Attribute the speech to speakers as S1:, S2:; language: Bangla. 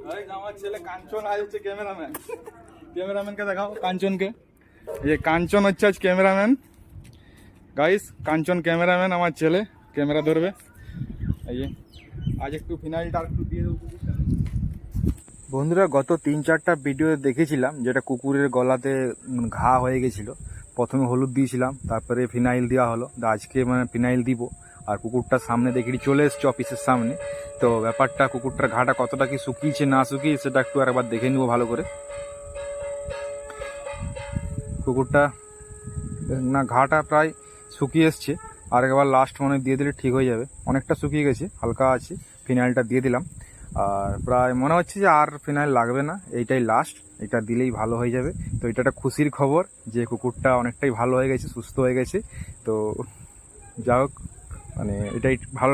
S1: আমার ছেলে কাঞ্চন আজ হচ্ছে ক্যামেরাম্যান। ক্যামেরাম্যানকে দেখাও কাঞ্চনকে। এই যে কাঞ্চন হচ্ছে আজ ক্যামেরাম্যান। গাইস কাঞ্চন ক্যামেরাম্যান, আমার ছেলে ক্যামেরা ধরবে। এই যে আজ একটু ফিনাইলটা একটু দিয়ে দেবো। বন্ধুরা গত 3-4টা ভিডিও দেখেছিলাম যেটা কুকুরের গলাতে ঘা হয়ে গেছিলো। প্রথমে হলুদ দিয়েছিলাম, তারপরে ফিনাইল দেওয়া হলো। আজকে মানে ফিনাইল দিব। আর কুকুরটার সামনে দেখি চলে এসছে অফিসের সামনে। তো ব্যাপারটা কুকুরটার ঘাটা কতটা কি শুকিয়েছে না শুকিয়েছে সেটা একটু আরেকবার দেখে নিব ভালো করে। কুকুরটা না ঘাটা প্রায় শুকিয়ে এসছে, আর একবার লাস্ট মনে দিয়ে দিলে ঠিক হয়ে যাবে। অনেকটা শুকিয়ে গেছে, হালকা আছে। ফিনাইলটা দিয়ে দিলাম, আর প্রায় মনে হচ্ছে যে আর ফিনাইল লাগবে না, এইটাই লাস্ট। এটা দিলেই ভালো হয়ে যাবে। তো এটা একটা খুশির খবর যে কুকুরটা অনেকটাই ভালো হয়ে গেছে, সুস্থ হয়ে গেছে। তো যাই হোক, মানে এটাই ভালো।